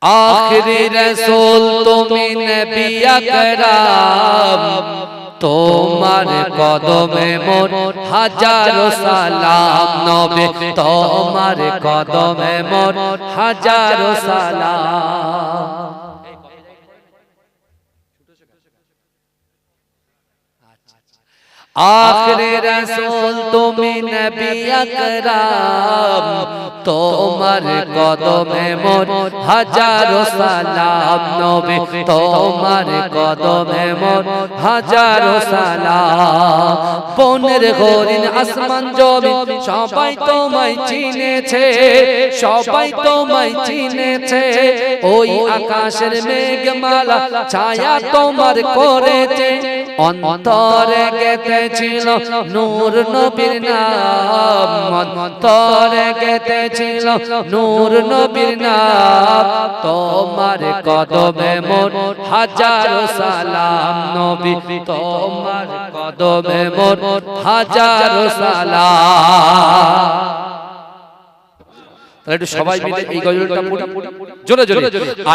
आखिरी रसूल तुमी नबी अकरम তোমার কদমে মোর হাজারো সালাম নবী তোমার কদমে মোর হাজারো সালাম। आखिरी रसूल तुमी नबी अकरम তোমার কদমে মোর হাজারো সালাম নবী তোমার কদমে মোর হাজারো সালাম। বনের হরিণ আসমান জমিন সবাই তোমায় চিনেছে, সবাই তোমায় চিনেছে। ওই আকাশের মেঘমালা ছায়া তোমার করেছে, অন্তরে গেঁথেছিল নূর নবীর নাম, অন্তরে গেঁথেছিল নূর নবীর নাম। তোমার কদমে মোর হাজারো সালাম নবী তোমার কদমে মোর হাজারো সালাম। একটু সবাই মিলে এই গজলটা পড়ি জোরে জোরে।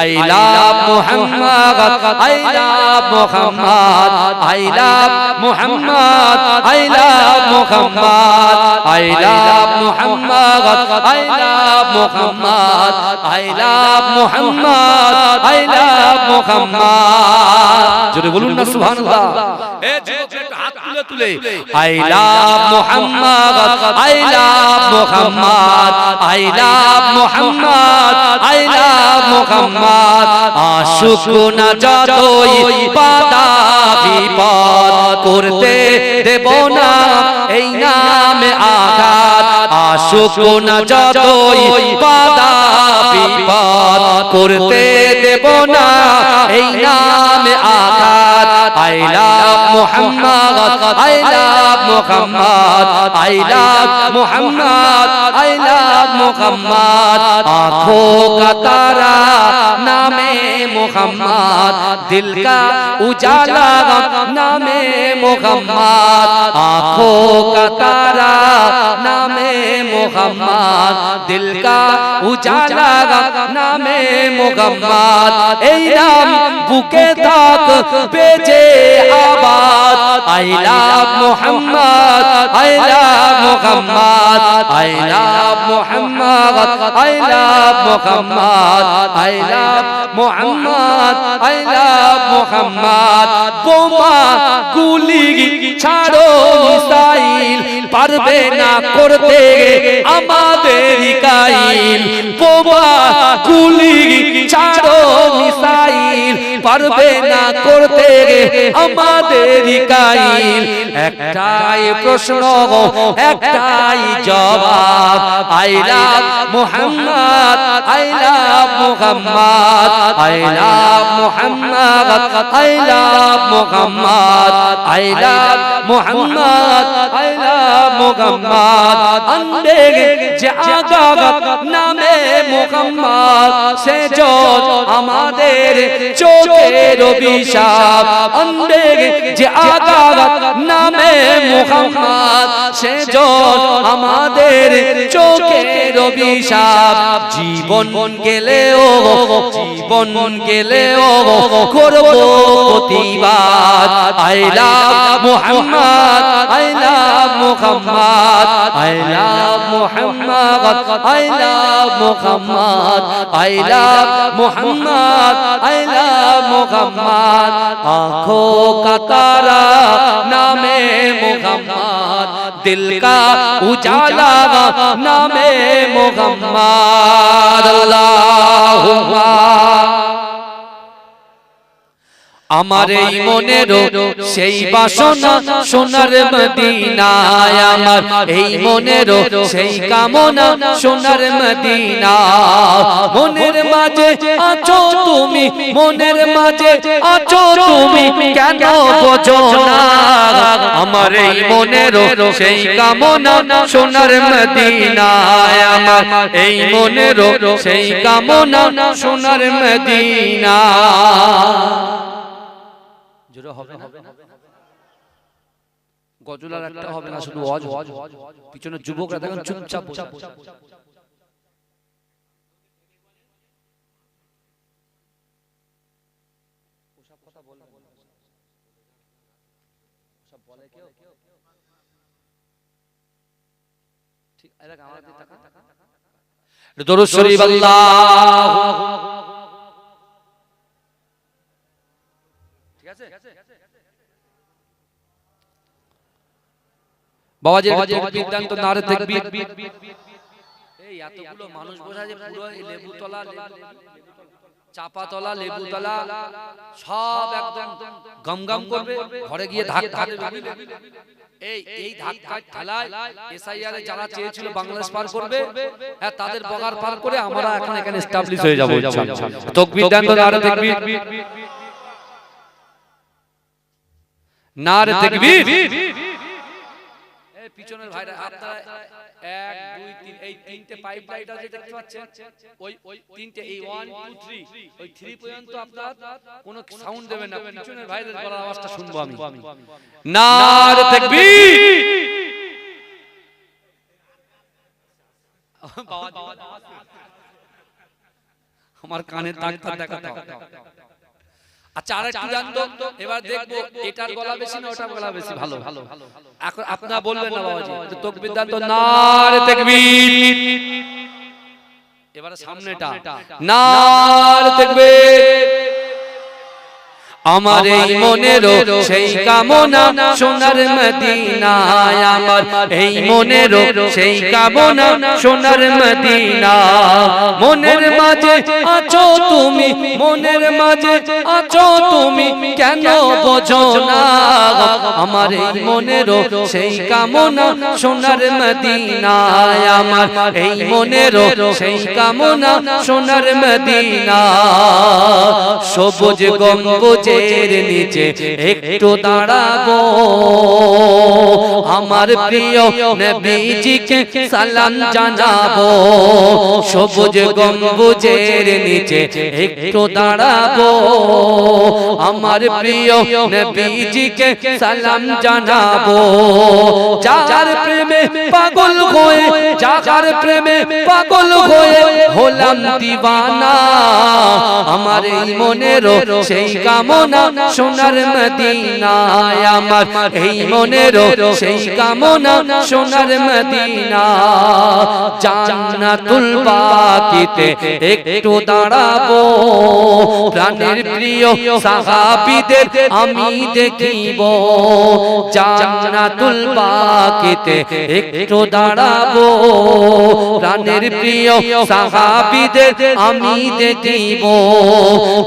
I love Muhammad, I love Muhammad, I love Muhammad, I love Muhammad, I love Muhammad, I love Muhammad, I love Muhammad, I love Muhammad. জোরে বলুন না সুবহানাল্লাহ। এ যুবক একটু হাত তুলে তুলে I love Muhammad, I love Muhammad, I love Muhammad, I love Muhammad. আশুক না যতই বাধা বিপদ করতে দেব না এই নামে আঘাত। আশুক না যতই বাধা বিপদ করতে দেব না এই নামে আঘাত। I love Muhammad, I love Muhammad, I love Muhammad, I love Muhammad. आँखों का तारा नामे मुहम्मद, दिल का उजाला नामे मुहम्मद। आँखों का तारा नामे मुहम्मद, दिल का उजाला नामे मुहम्मद। ऐ नाम बुके तक बेजे आबाद। I love Muhammad, I love Muhammad, I love Muhammad, I love Muhammad, I love Muhammad, I love Muhammad. बोमा गुली ছাড়ো মিসাইল পারবে না করতে আমাদের কাইল। বোমা গুলি ছাড়ো মিসাইল পারবে না করতে আমাদের কাইল। একটাই প্রশ্ন একটাই জবাব, I love Muhammad, I love Muhammad, I love Muhammad, I love Muhammad, I love Muhammad, I love Muhammad. अंधे জাগাত নামে মুহাম্মদ সে জোত আমাদের চোখের অভিশাপ। अंधे জাগাত নামে মুহাম্মদ সে জোত আমাদের চোখের অভিশাপ। জীবন গেলেও জীবন গেলেও করব প্রতিবাদ। I love Muhammad, I love Muhammad, I love Muhammad, I love Muhammad, I love Muhammad, I love Muhammad. आँखों का तारा नामे मुहम्मद, दिल का उजाला नामे मुहम्मद। अल्लाहुम्मा আমার এই মনেরও সেই বাসনা সোনার মদিনায়, আমার এই মনেরও সেই কামনা সোনার মদিনা। মনের মাঝে আছো তুমি, মনের মাঝে আছো তুমি, কেন বোঝো না? আমার এই মনেরও সেই কামনা সোনার মদিনায়, আমার এই মনেরও সেই কামনা সোনার মদিনা। গজল আর একটা হবে না, শুধু ওয়াজ। পিছনে যুবকরা দেখেন চুপচাপ। ওসব কথা বলবেন না, ওসব বলে কেউ? ঠিক এরা আমার দিকে তাকা, দরুদ শরীফ আল্লাহু, ঠিক আছে? বাবাজির তাকবীর দেন তো, নারে তাকবীর। এই এতগুলো মানুষ বসে আছে, পুরো লেবুতলা, চাপাতলা, লেবুতলা সব একদম গমগম করবে, ঘরে গিয়ে ধাক্কা দেবে। এই ধাক্কার ঠেলায় এসআইআর এ যারা চেয়েছিল বাংলাদেশ পার করবে, হ্যাঁ তাদের বগার পার করে আমরা এখন এখানে এস্টাবলিশ হয়ে যাব ইনশাআল্লাহ। তাকবীর দেন তো, নারে তাকবীর, নারে তাকবীর। এই পিছনের ভাইরা আপনারা 1 2 3 এই তিনটে পাইপ লাইট আছে দেখতে পাচ্ছেন, ওই তিনটে, এই 1 2 3, ওই 3 পর্যন্ত আপনারা কোনো সাউন্ড দেবেন না, পিছনের ভাইদের গলার আওয়াজটা শুনবো আমি। নারে তাকবীর। আমার কানে দাগটা দেখাতে। আচ্ছা আরেকটু জানতো, এবার দেখবো এটার গলা বেশি না ওটার গলা বেশি ভালো। এখন আপনারা বলবেন না বাবাজি, তাকবীর দেন তো, নারে তাকবীর। এবারে সামনেটা, নারে তাকবীর। আমার এই মনেরও সেই কামনা সোনার মদিনায়, আমার এই মনেরও সেই কামনা সোনার মদিনা। মনের মাঝে আছো তুমি, মনের মাঝে আছো তুমি, কেন বোঝো না? আমার এই মনেরও সেই কামনা সোনার মদিনায়, আমার এই মনেরও সেই কামনা সোনার মদিনা। সবুজ গম্বুজ নিচে একটু দাঁড়াবো, আমার প্রিয় নবীজিকে সালাম জানাবো। সবুজ গম্বুজের নিচে একটু দাঁড়াবো, আমার প্রিয় নবীজিকে সালাম জানাবো। যার প্রেমে পাগল হয়ে, যার প্রেমে পাগল হয়ে হলাম দিওয়ানা, আমার এই মনেরও সেই কামনা সোনার মদিনায়, আমার এই মনেরও সেই কামনা সোনার মদিনা। জান্নাতুল বাকিতে একটু দাঁড়াবো, প্রাণের প্রিয় সাহাবীদের আমি দেখিব। জান্নাতুল বাকিতে একটু দাঁড়াবো, প্রাণের প্রিয় সাহাবীদের আমি দেখিব।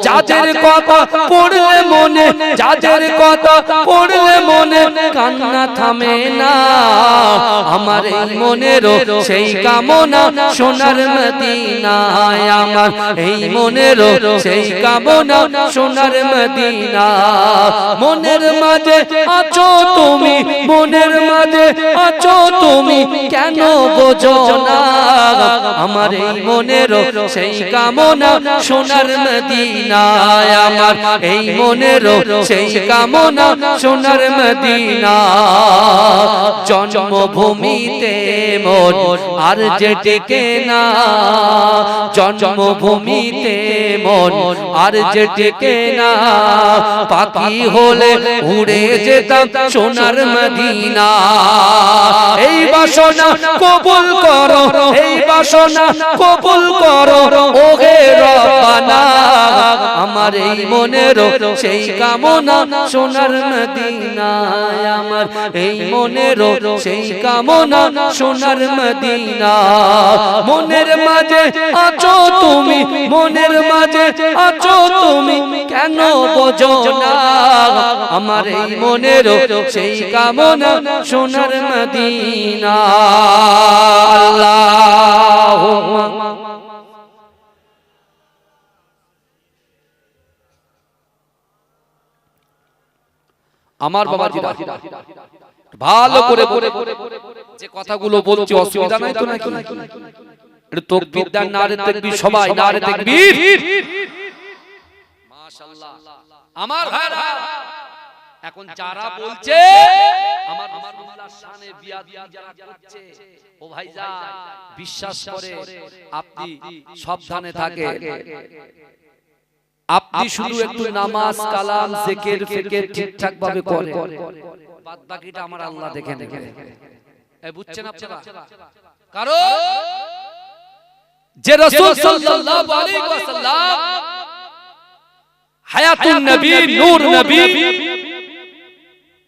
যাদের কথা পড়লে মনে, যাদের কথা পড়লে মনে কান্না থামে না, আমার এই মনেরও সেই কামনা সোনার মদিনায়, আমার এই মনেরও সেই কামনা সোনার মদিনা। মনের মাঝে আছো তুমি, মনের মাঝে আছো তুমি, কেন বোঝো না? আমার এই মনেরও সেই কামনা সোনার মদিনায়, আমার এই মনেরও সেই কামনা সোনার মদিনা। জন্মভূমিতে মন আর যে টেকে না, জন্মভূমিতে মন আর যে টেকে না। পাখি হলে উড়ে যেতাম সোনার মদিনা। এই বাসনা কবুল করো, এই বাসনা কবুল করো ওহে রব্বানা। আমার এই মনেরও সেই কামনা সোনার মদিনায়, আমার এই মনেরও সেই কামনা সোনার মদিনা। মনের মাঝে আছো তুমি, মনের মাঝে আছো তুমি, কেন বোঝো না? আমার এই মনেরও সেই কামনা সোনার মদিনা। আল্লাহুম্মা আমার বাবাজিরা ভালো করে বলে, যে কথাগুলো বলছি অসুবিধা নাই তো নাকি? একটু তাকবীর দেন, নারে তাকবীর, সবাই নারে তাকবীর। মাশাআল্লাহ আমার ভাইরা, এখন যারা বলছে আমার রাসূলুল্লাহর শানে বিয়াদবি যারা করছে, ও ভাইজান বিশ্বাস করে আপনি সাবধানে থাকে। আপনি শুধু একটু নামাজ কালাম জিকির ফিকির ঠিকঠাক ভাবে করেন, বাদ বাকিটা আমার আল্লাহ দেখে নেবে। এই বুঝছেন আপনারা? কারণ যে রাসূল সাল্লাল্লাহু আলাইহি ওয়াসাল্লাম হায়াতুন নবী, নূর নবী,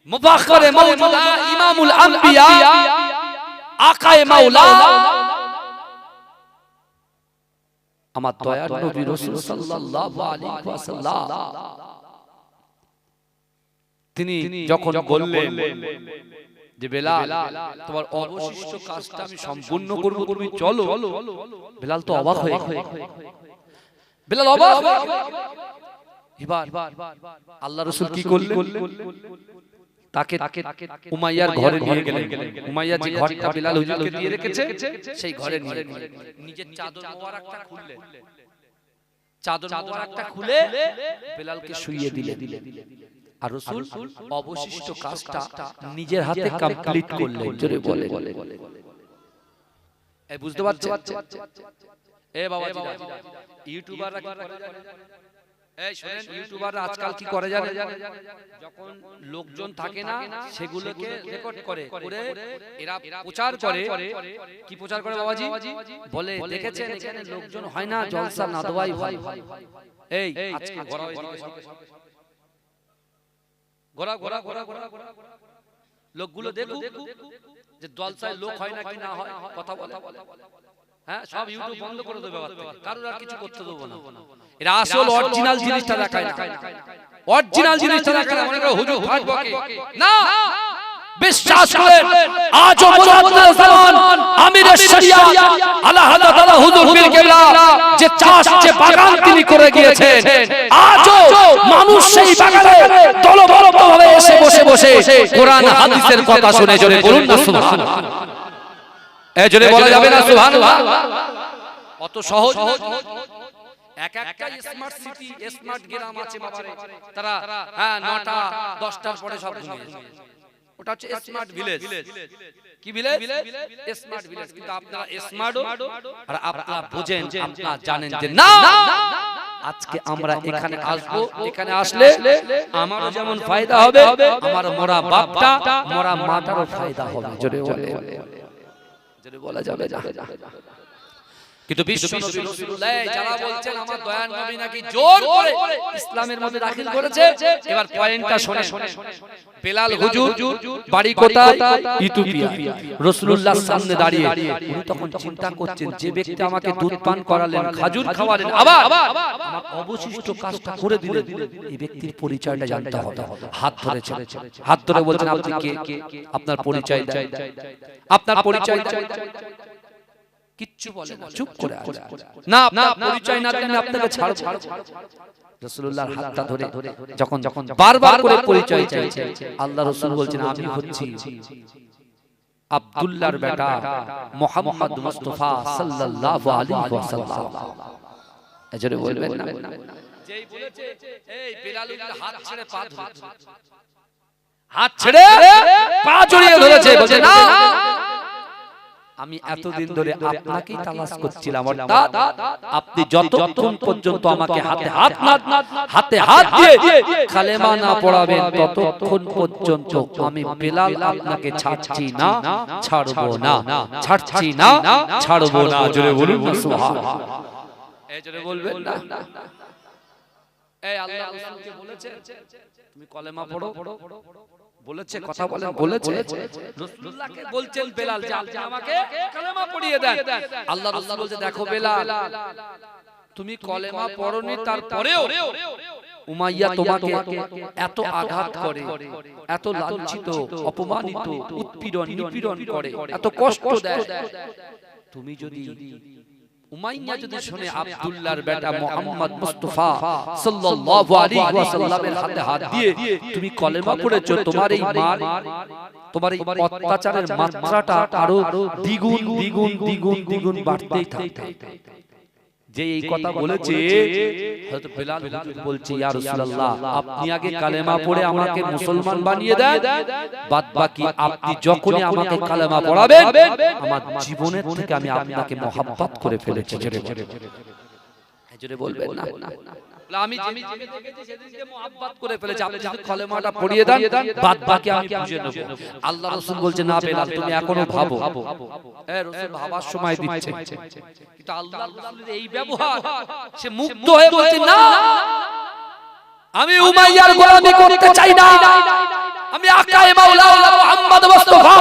মুবাখখারে মাওজুদা, ইমামুল আম্বিয়া, আকায়ে মাওলা, আমার দয়ার নবী রাসূল সাল্লাল্লাহু আলাইহি ওয়াসাল্লাম তিনি যখন বললেন যে বেলাল তোমার অবশিষ্ট কাজটা আমি সম্পূর্ণ করব, তুমি চলো, বেলাল তো অবাক হয়ে গেল। বেলাল অবাক। এবার আল্লাহ রাসূল কি করলেন? তাকে উমাইয়ার ঘরে নিয়ে গেলেন। উমাইয়া যে ঘরটা বেলাল হুজুরকে দিয়ে রেখেছে সেই ঘরে নিয়ে নিজের চাদর মোবারকটা খুললেন, চাদর মোবারকটা খুলে বেলালকে শুইয়ে দিলেন। আর রাসূল অবশিষ্ট কাজটা নিজের হাতে কমপ্লিট করলেন। জোরে বলে এই বুঝতে পারছেন? এ বাবাজি ইউটিউবাররা কি করে জানেন? এই শুনেন, ইউটিউবাররা আজকাল কি করে জানেন? যখন লোকজন থাকে না সেগুলোকে রেকর্ড করে এরা প্রচার করে। কি প্রচার করে বাবাজি? বলে দেখেছেন এখানে লোকজন হয় না, জলসা না দেওয়াই ভালো। এই আজকে ঘোরা লোকগুলো দেখুক যে জলসায় লোক হয় না কি না হয়, কথা বলে। হ্যাঁ, সব ইউটিউব বন্ধ করে দেবে, কারোর আর কিছু করতে দেবো না। এরা আসল অরিজিনাল জিনিসটা দেখায় না, অরিজিনাল জিনিসটা দেখায় না। মনে করে হুজুর ফাট বকে না, বিশ্বাস করেন আজও মুজাদ্দিদ জামান আমিরের শরিয়াত আলা হযরত আলা হুজুর পীর কেবলা যে চাষ যে বাগান তিনি করে গিয়েছেন, আজও মানুষ সেই বাগানে দলবদ্ধভাবে এসে বসে বসে কোরআন হাদিসের কথা শুনে। জোরে বলুন না সুবহানাল্লাহ। এই জোরে বলা যাবে না সুবহানাল্লাহ? অত সহজ এক একটা স্মার্ট সিটি, স্মার্ট গ্রাম আছে বাবারে, তারা হ্যাঁ 9টা 10টার পরে সব ঘুমিয়ে যায়। ওটা হচ্ছে স্মার্ট ভিলেজ। কি ভিলেজ? Smart village. কিন্তু আপনারা স্মার্ট আর আপনারা বুঝেন, আপনারা জানেন যে না, আজকে আমরা এখানে আসবো, এখানে আসলে আমারও যেমন ফায়দা হবে, আমার মরা বাপটা মরা মাটারও ফায়দা হবে। জোরে বলে, জোরে বলা যাবে না। কিন্তু বিশ্ব নবী রাসূলুল্লাহ যারা বলছেন আমার দয়ার নবী নাকি জোর করে ইসলামের মধ্যে দাখিল করেছে, এবার পয়েন্টটা শুনেন। বেলাল হুজুর বাড়ি কোথায়? ইথিওপিয়া। রাসূলুল্লাহর সামনে দাঁড়িয়ে উনি তখন চিন্তা করছেন, যে ব্যক্তি আমাকে দুধ পান করালেন, খাজুর খাওয়ালেন, আবার আমার অবশিষ্ট কাজটা করে দিলেন, এই ব্যক্তির পরিচয়টা জানতে হবে। হাত ধরেছেন, হাত ধরে বলছেন আপনি কে? আপনার পরিচয় দেন, আপনার পরিচয় দেন। কিচ্ছু বলে না, চুপ করে আছে। না, আপনার পরিচয় না দিলে আপনাকে ছাড়ব। রাসূলুল্লাহর হাতটা ধরে যখন বারবার করে পরিচয় চাইছে, আল্লাহ রাসূল বলছেন আমি হচ্ছি আব্দুল্লাহর বেটা মুহাম্মদ মুস্তাফা সাল্লাল্লাহু আলাইহি ওয়াসাল্লাম। এজরে বলবেন না, যেই বলেছে এই বেলালুল হাত ছেড়ে পা ধরে, হাত ছেড়ে পা জড়িয়ে ধরেছে, বলে না আমি এতদিন ধরে আপনাকেই তালাশ করছিলাম, অর্থাৎ আপনি যতক্ষণ পর্যন্ত আমাকে হাতে হাত দিয়ে কালেমা না পড়াবেন ততক্ষণ পর্যন্ত আমি বেলাল আপনাকে ছাড়ছি না, ছাড়বো না, ছাড়ছি না, ছাড়বো না। জোরে বলুন না সুবহানাল্লাহ। এই জোরে বলবেন না। এই আল্লাহ রাসূলকে বলেছে তুমি কলেমা পড়ো, বলেছে, কথা বলেন, বলেছে। রাসূলুল্লাহকে বলছেন বেলাল যে আপনি আমাকে কলেমা পড়িয়ে দেন। আল্লাহ রাসূল বলছে দেখো বেলাল, তুমি কলেমা পড়োনি, তারপরেও উমাইয়া তোমাকে এত আঘাত করে, এত লাঞ্ছিত, অপমানিত, উৎপীড়ন নিপীড়ন করে, এত কষ্ট দেয়, তুমি যদি উমাইয়া যদি শুনে আব্দুল্লাহর বেটা মুহাম্মদ মুস্তাফা সাল্লাল্লাহু আলাইহি ওয়াসাল্লামের হাতে হাত দিয়ে তুমি কলেমা পড়েছো, তোমার এই মার, তোমার এই অত্যাচারের মাত্রাটা আরো দ্বিগুণ দ্বিগুণ দ্বিগুণ দ্বিগুণ বাড়তেই থাকবে। যে এই কথা বলেছে হযরত বেলাল হুজুর বলছে ইয়া রাসূলুল্লাহ আপনি আগে কালেমা পড়ে আমাকে মুসলমান বানিয়ে দেন, বাদ বাকি আপনি যখনই আমাকে কালেমা পড়াবেন আমার জীবনের থেকে আমি আপনাকে মহব্বত করে ফেলেছি। জোরে বলবেন না। আমি যেদিকে দেখেছি সেদিকে মুহাব্বত করে ফেলেছি, আপনি যদি কলেমাটা পড়িয়ে দেন বাদ বাকি আমি বুঝে নেব। আল্লাহ রাসূল বলছে না বেলাল তুমি এখনো ভাবো। রাসূল ভাবার সময় দিচ্ছে, কিন্তু আল্লাহ রাসূলের এই ব্যবহার, সে মুগ্ধ হয়ে বলছে না আমি উমাইয়ার গোলামি করতে চাই না, আমি আকায়ে মাওলা মুহাম্মদ মুস্তাফা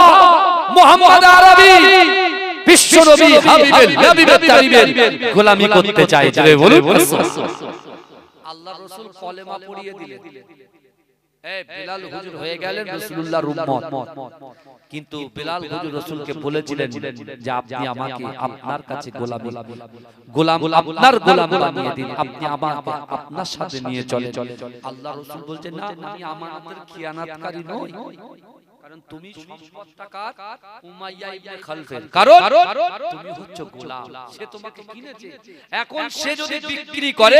মুহাম্মদ আরবি বিশ্ব নবী হাবিবের তারিবের গোলামি করতে চাই। জোরে বলুন আল্লাহ রাসূল কলেমা পড়িয়ে দিলেন, বেলাল হুজুর হয়ে গেলেন রাসূলুল্লাহর উম্মত। কিন্তু বেলাল হুজুর রাসূলকে বলেছিলেন যে আপনি আমাকে আপনার কাছে গোলাম আপনার গোলাম বানিয়ে দিন, আপনি আমাকে আপনার সাথে নিয়ে চলে। আল্লাহ রাসূল বলছেন না আমি আমানতের খিয়ানাতকারী নই, কারণ তুমি সম্পদটা কার? উমাইয়া ইবনে খালফের, কারণ তুমি হচ্ছ গোলাম, সে তোমাকে কিনেছে। এখন সে যদি বিক্রি করে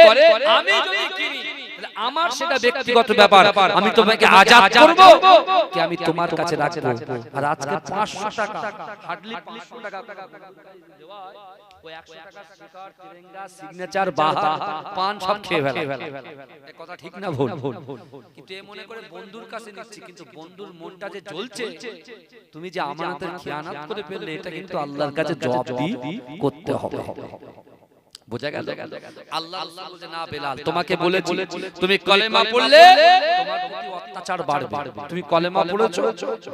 আমি যদি কিনি তাহলে আমার সেটা ব্যক্তিগত ব্যাপার, আমি তোমাকে আজাদ করব কি আমি তোমার কাছে রাখবো। আর আজকে 500 টাকা হার্ডলি 500 টাকা দেওয়া হয়, ওই 100 টাকা স্টিকার তিরঙ্গা সিগনেচার বাহা পান সব খেয়ে ফেলে। এই কথা ঠিক না ভুল? কিন্তু এ মনে করে বন্ধুর কাছে নিচ্ছি, কিন্তু বন্ধুর মনটা যে জ্বলছে, তুমি যে আমানতের খিয়ানাত করে ফেললে এটা কিন্তু আল্লাহর কাছে জবাবদিহি করতে হবে। বোঝা গেল? আল্লাহ বলছে না বেলাল তোমাকে বলেছি তুমি কলেমা পড়লে তোমার প্রতি অত্যাচার বাড়বে, তুমি কলেমা পড়েছো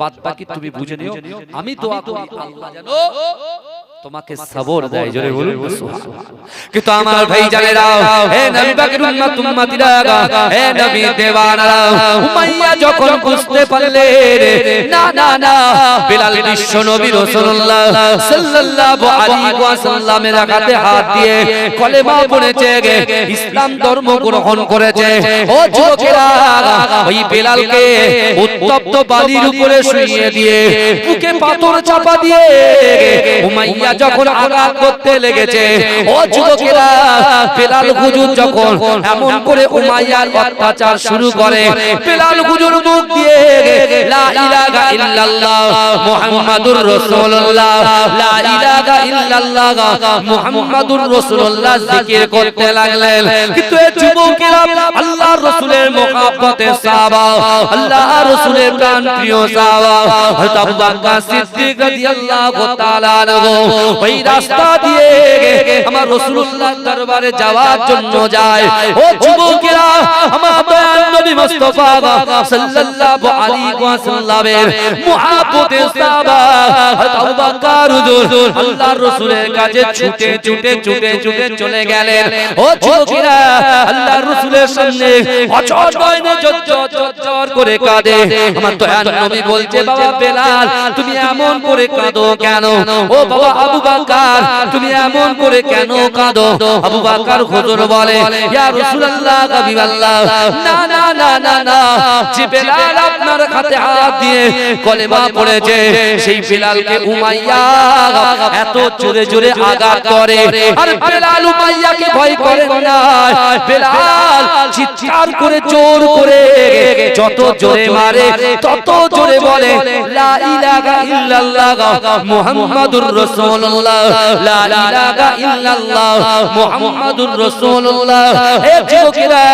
বাদ বাকি তুমি বুঝে নিও। আমি দোয়া করি আল্লাহ যেন তোমাকে সবর দেয়। জোরে বলুন সুবহানাল্লাহ। কিন্তু আমার ভাই জানেরা, হে নবী পাকের উম্মত উম্মতিরা, হে নবী দেওয়ানারা, উমাইয়া যখন বুঝতে পারলে না না না বেলাল বিশ্ব নবী রাসূলুল্লাহ সাল্লাল্লাহু আলাইহি ওয়াসাল্লামের হাতে হাত দিয়ে কলেমা পড়েছে, ইসলাম ধর্ম গ্রহণ করেছে। ও যুবকেরা, ওই বেলালকে উত্তপ্ত বালির উপরে শুইয়ে দিয়ে বুকে পাথর চাপা দিয়ে উমাইয়া যখন আঘাত করতে লেগেছে, ও যুবকেরা বেলাল হুজুর যখন এমন করে উমাইয়ার অত্যাচার শুরু করে, বেলাল হুজুর মুখ দিয়ে লা ইলাহা ইল্লাল্লাহ মুহাম্মাদুর রাসূলুল্লাহ, লা ইলাহা ইল্লাল্লাহ মুহাম্মাদুর রাসূলুল্লাহ জিকির করতে লাগলেন। কিন্তু এই যুবকেরা আল্লাহর রাসূলের মহব্বতের সাহাবা, আল্লাহর রাসূলের প্রাণপ্রিয় সাহাবা হযরত আবু বকর সিদ্দিক রাদিয়াল্লাহু তাআলা আনহু ওই রাস্তা দিয়ে আমার রাসূলুল্লাহর দরবারে যাওয়ার জন্য যায়। ও যুবকেরা, আমার দয়াল নবী মুস্তাফা সাল্লাল্লাহু আলাইহি ওয়াসাল্লামের মুহাব্বতের সাহাবা হযরত আবু বকর হুজুর আল্লাহর রাসূলের কাছে ছুটে ছুটে ছুটে ছুটে চলে গেলেন। ও যুবকেরা, আল্লাহর রাসূলের সামনে অচল গয়নে জজ্জর করে কাঁদে। আমার দয়াল নবী বলছে বাবা বেলাল তুমি এমন করে কাঁদো কেন? ও বাবা আবু বকর তুমি এমন করে কেন কাঁদো? আবু বকর হুজুর বলে ইয়া রাসূলুল্লাহ হাবিবাল্লাহ, না না না না না, যে বেলাল আপনার হাতে হাত দিয়ে কলেমা পড়েছে সেই বেলালকে উমাইয়া এত জোরে জোরে আঘাত করে, আর বেলাল উমাইয়াকে ভয় করে না। বেলাল চিৎকার করে জোর করে যত জোরে মারে তত জোরে বলে লা ইলাহা ইল্লাল্লাহ মুহাম্মাদুর রাসূলুল্লাহ, লা ইলাহা ইল্লাল্লাহ মুহাম্মাদুর রাসূলুল্লাহ। হে যুবকেরা,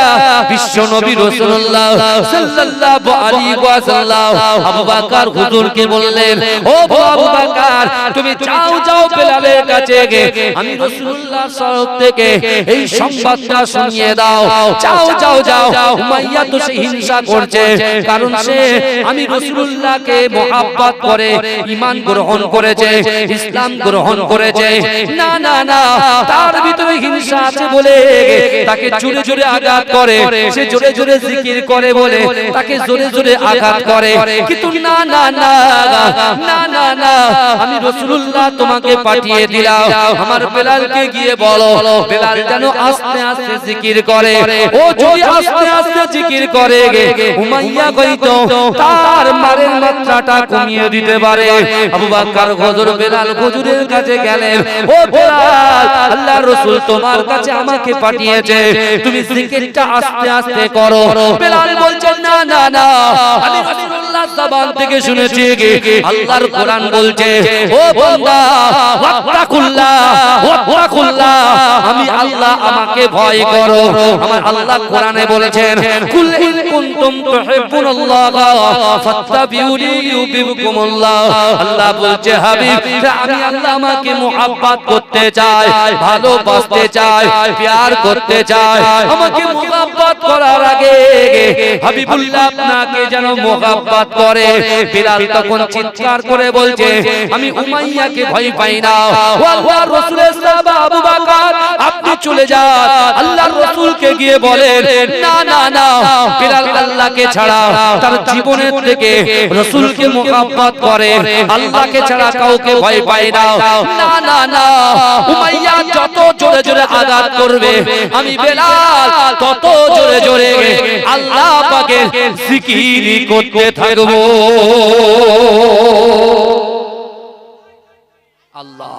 বিশ্ব নবী রাসূলুল্লাহ সাল্লাল্লাহু আলাইহি ওয়াসাল্লাম আবু বকর হুজুরকে বললেন ও আবু বকর তুমি যাও যাও বেলালের কাছে আমি রাসূলুল্লাহর তরফ থেকে এই সংবাদটা শুনিয়ে দাও। যাও যাও যাও, উমাইয়া তো সে হিংসা করছে, কারণ সে আমি রাসূলুল্লাহকে মহব্বত করে ঈমান গ্রহণ করেছে, ইসলাম গ্রহণ করেছে। না না না, তার ভিতরে হিংসা আছে বলে তাকে জোরে জোরে আঘাত করে, সে জোরে জোরে জিকির করে বলে তাকে জোরে জোরে আঘাত করে। কিন্তু না না না না না না, আমি রাসূলুল্লাহ তোমাকে পাঠিয়ে দিলাম, আমার বেলালকে গিয়ে বলো বেলাল যেন আস্তে আস্তে জিকির করে। ও যদি আস্তে আস্তে জিকির করে উমাইয়া হয়তো তার মারের মাত্রাটা কমিয়ে দিতে পারে। আবু বকর হুজুর বেলাল হুজুরের কাছে গেলেন, ও বেলাল আল্লাহর রাসূল তোমার কাছে আমাকে পাঠিয়েছে, তুমি জিকিরটা আস্তে আস্তে করো। বেলাল বলছে না না না, আমি রাসূলুল্লাহর জবান থেকে শুনেছি আল্লাহর কোরআন বলছে ও বান্দা ওয়াত্তাকুল্লাহ ওয়াত্তাকুল্লাহ, আমি আল্লাহ আমাকে ভয় করো, আমার আল্লাহ কোরআনে বলেছেন কুল ইন কুনতুম তুহিব্বুনাল্লাহ ফাত্তাবিউনি ইউহিব্বুকুমুল্লাহ। আল্লাহ বলছে হাবিব আমি আল্লাহ আমাকে মুহাব্বত করতে চাই, ভালোবাসতে চাই, প্যার করতে চাই। আমাকে মুহাব্বত করার আগে হাবিবুল্লাহ আপনাকে যেন মুহাব্বত করে। বিলাল তখন চিৎকার করে বলছে আমি উমাইয়াকে ভয় পাই না। ও আল্লাহর রাসূলের সাহাবা আবু বকর আপনি চলে যান, আল্লাহর রাসূলকে গিয়ে বলেন না না না, বিলাল আল্লাহকে ছাড়া তার জীবনের থেকে রাসূলকে মুহাব্বত করে, আল্লাহকে ছাড়া কাউকে ভয় পায় না। না না না, উমাইয়া যত জোরে জোরে আঘাত করবে আমি বিলাল তত জোরে জোরে আল্লাহ পাকের জিকির করতে থাকব। আল্লাহ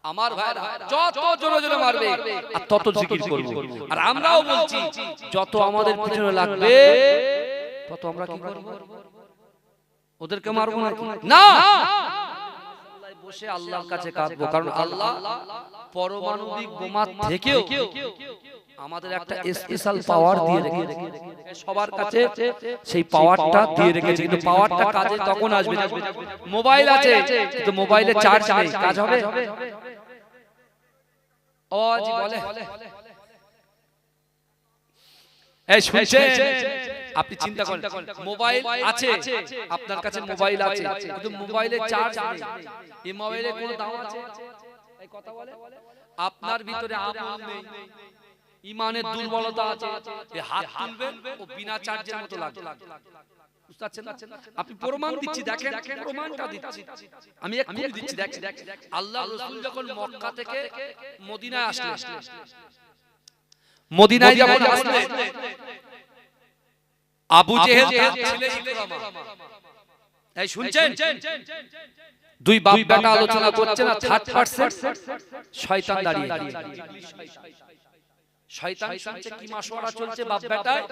আমার ভাইরা যত জোরে জোরে মারবে আর তত জিকির করব। আর আমরাও বলছি যত আমাদের পিছনে লাগবে তত আমরা কি করব? ওদেরকে মারবো না, বসে আল্লাহর কাছে কাঁদবো। কারণ আল্লাহ পারমাণবিক বোমা থেকেও আমাদের একটা স্পেশাল পাওয়ার দিয়ে রেখেছে, সবার কাছে সেই পাওয়ারটা দিয়ে রেখেছে। কিন্তু পাওয়ারটা কাজে তখন আসবে মোবাইল আছে কিন্তু মোবাইলে চার্জ নেই, কাজ হবে? আওয়াজ বলে এই শুনছেন? আপনি চিন্তা করেন মোবাইল আছে আপনার কাছে, মোবাইল আছে কিন্তু মোবাইলে চার্জ নেই। এই মোবাইলে কোনো দাম আছে? এই কথা বলে আপনার ভিতরে আমল নেই, ঈমানের দুর্বলতা আছে, এই হাত তুলবেন ও বিনা চার্জের মতো লাগবে। বুঝতে পারছেন? আপনি প্রমাণ দিচ্ছি, দেখেন প্রমাণটা দিচ্ছি আমি, এক্ষুনি দিচ্ছি। দেখেন আল্লাহ রাসূল যখন মক্কা থেকে মদিনায় আসলেন, মদিনায় যখন আসলেন আবু জেহেল তার ছেলে ইকরামা, এই শুনছেন? দুই বাপ বেটা আলোচনা করছে না, থার্ড পারসন শয়তান দাঁড়িয়ে। শয়তান শুনছে কি মাশওয়ারা চলছে বাপ বেটায়,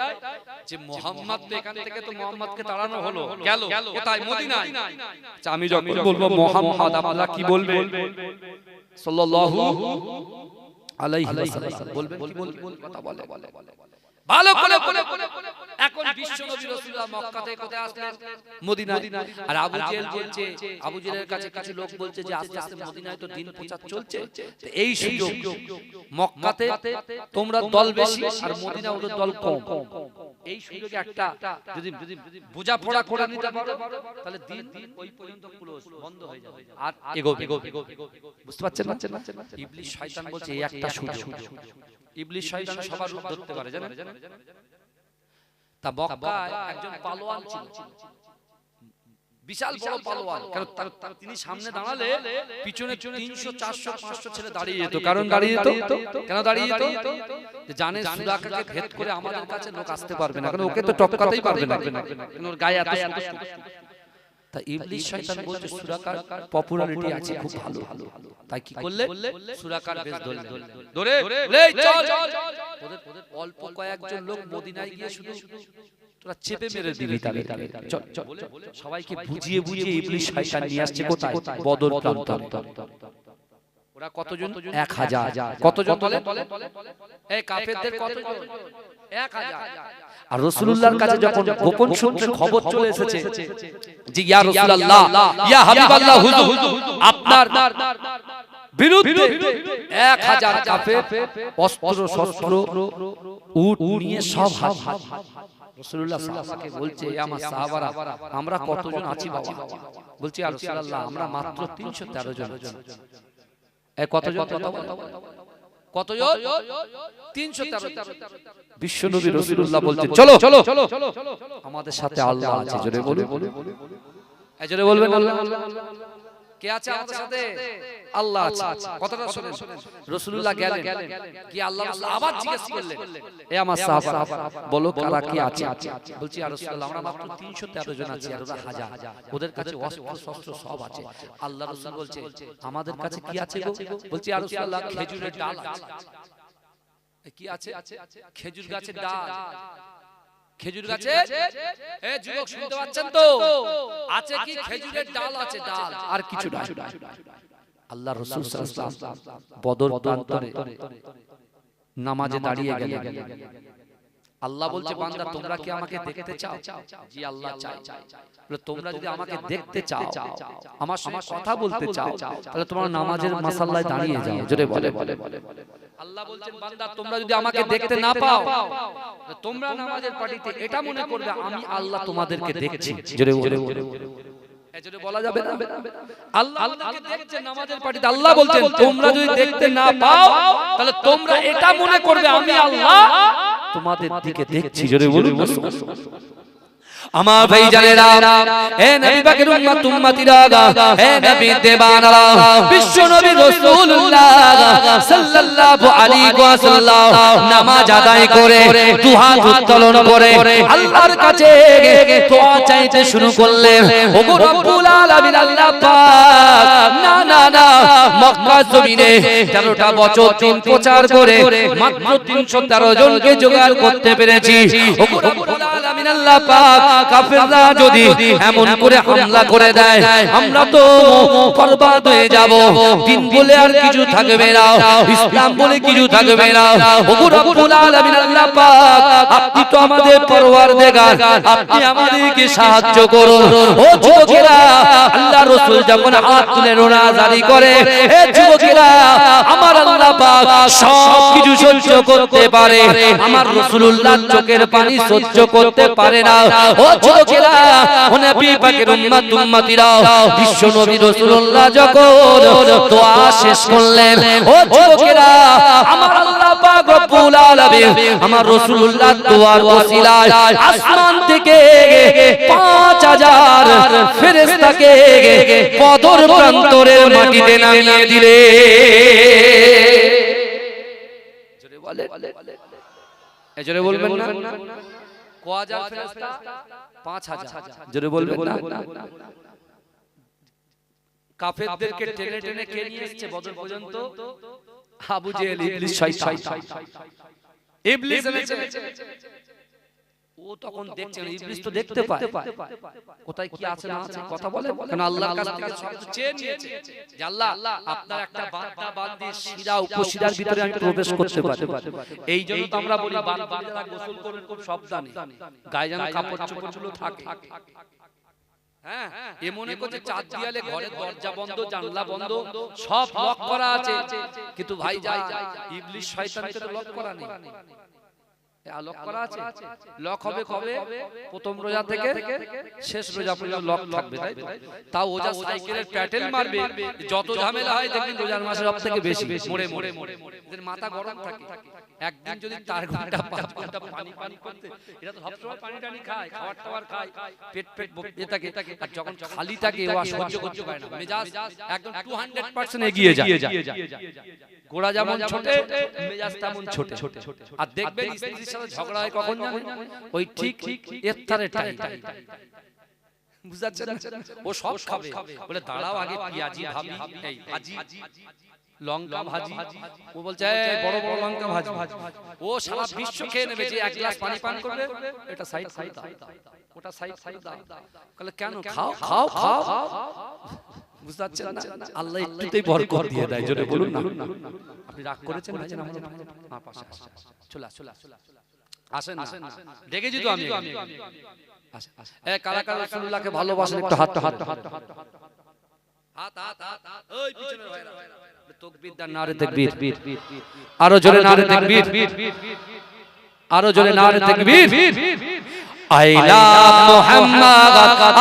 যে মুহাম্মদ তো এখান থেকে তো মুহাম্মদকে তাড়ানো হলো, গেল কোথায়? মদিনায়। আচ্ছা আমি যখন বলবো মুহাম্মদ আপনারা কি বলবেন? সাল্লাল্লাহু আলাইহি ওয়াসাল্লাম বলবেন, কি বলবেন? কথা বলে ভালো করে বলে। এখন বিশ্ব নবী রাসূলুল্লাহ মক্কা থেকে কোথায় আসলেন? মদিনায়। আর আবু জেহেল বলছে, আবু জেহেলের কাছে কিছু লোক বলছে যে আস্তে আস্তে মদিনায় তো দিন প্রচার চলছে, এই সুযোগ মক্কাতে তোমরা দল বেশি আর মদিনায় ওদের দল কম, এই সুযোগে একটা যদি বোঝাপড়া করে নিতে পারো তাহলে দিন ওই পর্যন্ত ক্লোজ বন্ধ হয়ে যাবে আর এগোবে। বুঝতে পারছেন না? ইবলিস শয়তান বলছে এই একটা সুযোগ। ইবলিস শয়তান সবার রূপ ধরতে পারে, জানেন? তা মক্কায় একজন পালোয়ান ছিল, বিশাল বড় পালোয়ান। কারণ তিনি সামনে দাঁড়ালে পিছনে 300 400 500 ছেলে দাঁড়িয়ে যেত। কারণ দাঁড়িয়ে যেত কেন? দাঁড়িয়ে যেত জানে সুরাকাকে ভেদ করে আমাদের কাছে লোক আসতে পারবে না, কারণ ওকে তো টপকাতেই পারবে না, কারণ ওর গায়ে এত শক্তি। তা ইবলিস শয়তান বলছে সুরাকার পপুলারিটি আছে খুব ভালো, তাই কি করলে সুরাকার বেশ ধরে এই চল ওদের অল্প কয়েকজন লোক মদিনায় গিয়ে শুধু তোরা চেপে মেরে দিবি তাদের, চল চল সবাইকে বুঝিয়ে বুঝিয়ে ইবলিস শয়তান নিয়ে আসছে কোথায়? বদর প্রান্তরে। ওরা কতজন? 1000। কতজন বলে? এই কাফেরদের কতজন? 1000। আর রাসূলুল্লাহর কাছে যখন গোপন সূত্রে খবর চলে এসেছে যে ইয়া রাসূলুল্লাহ, ইয়া হাবিবাল্লাহ, হুজুর আপনার বিরুদ্ধে 1000 কাফের অস্ত্র শস্ত্র উট নিয়ে সব হাজির। রাসূলুল্লাহ সাহাবাকে বলছে আমার সাহাবারা আমরা কতজন আছি বাবা? বলছি ইয়া রাসূলুল্লাহ আমরা মাত্র 313 জন আছি। এই কতজন? কতজন? 313। বিশ্বনবী রাসূলুল্লাহ বলতে চলো আমাদের সাথে আল্লাহ আছে, জোরে বলুন, এই জোরে বলবেন আল্লাহ। কে আছে আমাদের সাথে? আল্লাহ আছে। কথাটা শুনেন, রাসূলুল্লাহ গেলেন কি আল্লাহ আবার জিজ্ঞেস করলেন এ আমার সাহাবা বলো কারা কি আছে? বলছি ইয়া রাসূলুল্লাহ আমরা মাত্র 313 জন আছি আর ওরা 1000, ওদের কাছে অস্ত্র শস্ত্র সব আছে। আল্লাহ রাসূল বলছে আমাদের কাছে কি আছে গো? বলছি ইয়া রাসূলুল্লাহ খেজুরের ডাল আছে। কি আছে? খেজুর গাছের ডাল। খেজুর গাছে এ যুবক শুনতে পাচ্ছেন তো? আছে কি? খেজুরের ডাল আছে, ডাল, আর কিছু না। আল্লাহ রাসূল সাল্লাল্লাহু আলাইহি ওয়াসাল্লাম বদর প্রান্তরে নামাজে দাঁড়িয়ে গেলেন। আল্লাহ বলছে বান্দা তোমরা কি আমাকে দেখতে চাও? জি আল্লাহ চাই। বলে তোমরা যদি আমাকে দেখতে চাও, আমার সঙ্গে কথা বলতে চাও, তাহলে তোমরা নামাজের মাসাল্লায় দাঁড়িয়ে যাও। জোরে বলে আল্লাহ বলছেন বান্দা তোমরা যদি আমাকে দেখতে না পাও, তোমরা নামাজের পার্টিতে এটা মনে করবে আমি আল্লাহ তোমাদেরকে দেখছি। জোরে বলে এজন্য বলা যাবে না আল্লাহ আমাদেরকে দেখছেন নামাজের পার্টিতে। আল্লাহ বলছেন তোমরা যদি দেখতে না পাও, তাহলে তোমরা এটা মনে করবে আমি আল্লাহ তোমাদের দিকে দেখছি। জোরে বলুন আমার ভাই জানেরা, হে নবী পাকের উম্মত উম্মতিরা, হে নবী দেবানারা, বিশ্ব নবী রাসূলুল্লাহ সাল্লাল্লাহু আলাইহি ওয়াসাল্লাম নামাজ আদায় করে দুহাত উত্তোলন করে আল্লাহর কাছে দোয়া চাইতে শুরু করলেন। ওগো রব্বুল আলামিন আল্লাহ পাক, না না না, মক্কা জমিনে 13টা বছর দিন প্রচার করে মাত্র 313 জনকে জোগাড় করতে পেরেছি। ওগো রব্বুল আলামিন আল্লাহ পাক, কাফেররা যদি এমন করে হামলা করে দেয় আমরা তো বরবাদ হয়ে যাব। দিন বলে আর কিছু থাকবে না, ইসলাম বলে কিছু থাকবে না। ওগো রব্বুল আলামিন আল্লাহ পাক, আপনি তো আমাদের পরওয়ারদিগার, আপনি আমাদেরকে সাহায্য করুন। ও যুবকেরা, আল্লাহ রাসূল যখন হাত তুলে রোনা জারি করে, হে যুবকেরা, আমার আল্লাহ পাক সব কিছু সহ্য করতে পারে, আমার রাসূলুল্লাহ চোখের পানি সহ্য করতে পারে না। ও যুবকেরা, ও নবী পাকের উম্মত উম্মতিরা, বিশ্ব নবী রাসূলুল্লাহ যখন দোয়া শেষ করলেন, ও যুবকেরা, আমার আল্লাহ পাক রব্বুল আলামিন আমার রাসূলুল্লাহ দোয়ার ওসিলায় আসমান থেকে 5000 ফেরেশতাকে বদর প্রান্তরের মাটিতে নামিয়ে দিলে। জোরে বলে এজরে বলবেন না কয়জন ফেরেশতা? 5000। জোরে বলবেন না। কাফেরদেরকে টেনে টেনে কে নিয়ে এসেছে বদর পর্যন্ত? আবু জেহেল, ইবলিস, শয়তান। ইবলিস এনেছে। ও তখন দেখছে না, ইবলিস তো দেখতে পায় কোথায় কি আছে না আছে, কথা বলে, কারণ আল্লাহর কাছ থেকে সব চেয়ে নিয়েছে যে আল্লাহ আপনার একটা বান্দা বান্দির শিরা উপশিরার ভিতরে আমি প্রবেশ করতে পারি। এই জন্য তো আমরা বলি বান্দারা গোসল করবেন খুব সাবধানে, গায়ে যেন কাপড় চোপড়গুলো থাকে। হ্যাঁ, এ মনে করছে চার দেয়ালে ঘরের দরজা বন্ধ, জানলা বন্ধ, সব লক করা আছে, কিন্তু ভাই যাই ইবলিস শয়তানকে তো লক করা নেই। লক করা আছে। লক হবে কবে? প্রথম রোজা থেকে শেষ রোজা পর্যন্ত লক থাকবে, তাই তো? তাও ওজা সাইকেলের প্যাটেল মারবে, যত ঝামেলা হয় দেখবেন রোজার মাসে সবথেকে বেশি মোড়ে মোড়ে এদের মাথা গরম থাকে। একদিন যদি 4 ঘন্টা 5 ঘন্টা পানি পানি করতে, এটা তো সবসময় পানি টানি খায়, খাবার টাবার খায়, পেট পেট এ থাকে, আর যখন খালি থাকে ও সহ্য করতে পারে না, মেজাজ একদম 200% এগিয়ে যায়। গোড়া যেমন ছোটে, মেজাজ তেমন ছোটে। আর দেখবেন স্ত্রীর সাথে ঝগড়া হয় কখন জানেন? ওই ঠিক ইফতারের টাইম। বুঝাচ্ছেন? ও সব খাবে, বলে দাঁড়াও আগে পেঁয়াজি ভাবি, এই ভাজি, লঙ্কা ভাজি, ও বলছে এই বড় বড় লঙ্কা ভাজি। ও সারা বিশ্ব খেয়ে নেবে, যে এক গ্লাস পানি পান করবে, এটা সাইড সাইড দাও, ওটা সাইড সাইড দাও। বলে কেন? খাও খাও খাও। বুঝাচ্ছেন না? আল্লাহ একটুতেই বরকত দিয়ে দেয়। জোরে বলুন না। আপনি রাগ করেছেন না? আমার পাশে চলে আসেন না, দেখেছি তো আমি। আসেন, এ কারা কারা রাসূলুল্লাহকে ভালোবাসেন একটু হাত হাত হাত হাত হাত, ওই পিছনে ভাইরা, তাকবীর দান, নারে তাকবীর, আরো জোরে নারে তাকবীর, আরো জোরে নারে তাকবীর। I love Muhammad,